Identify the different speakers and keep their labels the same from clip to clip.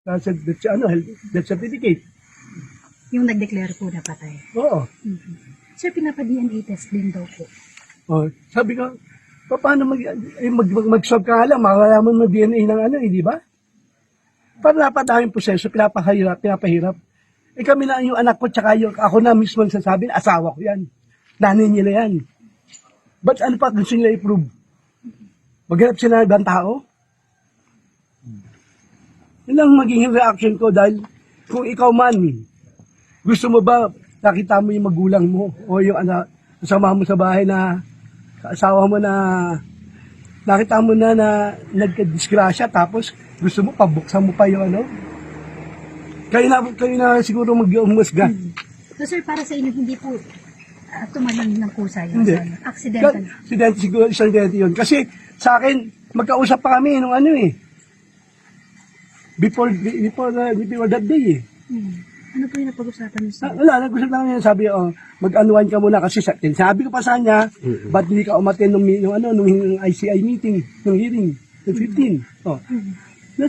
Speaker 1: Sa death certificate.
Speaker 2: Yung nag-declare po na patay.
Speaker 1: Oo.
Speaker 2: Sir, pinapa-DNA test din daw po.
Speaker 1: Oh, sabi ko, paano mag-solve ka lang, makakalaman mo DNA ng ano, di ba? Para napadaming proseso, pinapahirap. Eh kami na yung anak ko, tsaka yung, ako na mismo nagsasabi, asawa ko yan. Nanay nila yan. Ba't ano pa gusto nila i-prove? Maghanap sila ng ibang tao? Yun lang magiging reaction ko dahil kung ikaw man, gusto mo ba nakita mo yung magulang mo o yung anak, kasama mo sa bahay na asawa mo na nakita mo na nagka-disgrasya tapos gusto mo pabuksan mo pa yung ano? Kayo na siguro mag-umusga.
Speaker 2: So sir, para sa inyo, hindi po tumalang ng kusa yun?
Speaker 1: Hindi.
Speaker 2: Accidental?
Speaker 1: Accident siguro, isang dente yun. Kasi sa akin, magkausap pa kami nung ano eh. Before that day eh.
Speaker 2: Ano po yung napag-usapan niyo sir?
Speaker 1: Wala, nag-usap lang niya. Sabi, mag-anuan ka muna kasi sabi ko pa sa kanya, ba't hindi ka umaten nung ICI meeting, nung hearing, nung 15. Oh.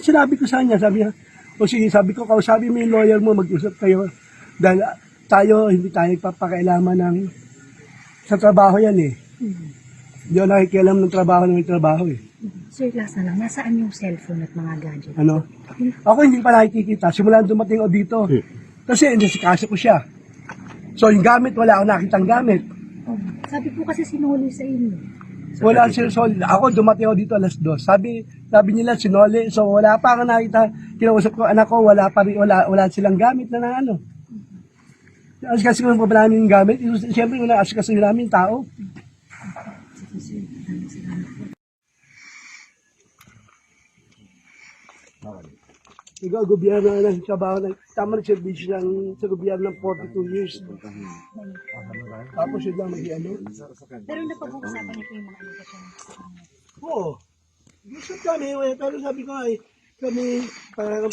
Speaker 1: Sinabi ko sa kanya, sabi niya, o sige, sabi ko, kausapin mo yung lawyer mo, mag-usap kayo. Dahil hindi tayo nagpapakailaman sa trabaho yan eh. Hindi ako nakikialam ng trabaho eh.
Speaker 2: Sir, last na lang, nasaan yung cellphone at mga gadget?
Speaker 1: Ano? Ako hindi pa nakikita, simula dumating ako dito. Kasi nasikasa ko siya. So yung gamit, wala ako nakitang gamit.
Speaker 2: Sabi po kasi sinuli sa inyo.
Speaker 1: Wala siya solid. Ako dumating ako dito alas 2. Sabi nila sinole. So wala pa ako nakita. Kinausap ko anak ko, wala silang gamit na ano. Kasi kung pa namin yung gamit, siyempre wala kasi namin yung tao. Ikaw, gobyerno ng trabaho, tama na service lang sa gobyerno ng 42 years. Tapos yun lang mag-ano.
Speaker 2: Pero napag-uusapan niyo po yung mga allegation.
Speaker 1: Oo. Gusto kami, pero sabi ko ay, kami, parang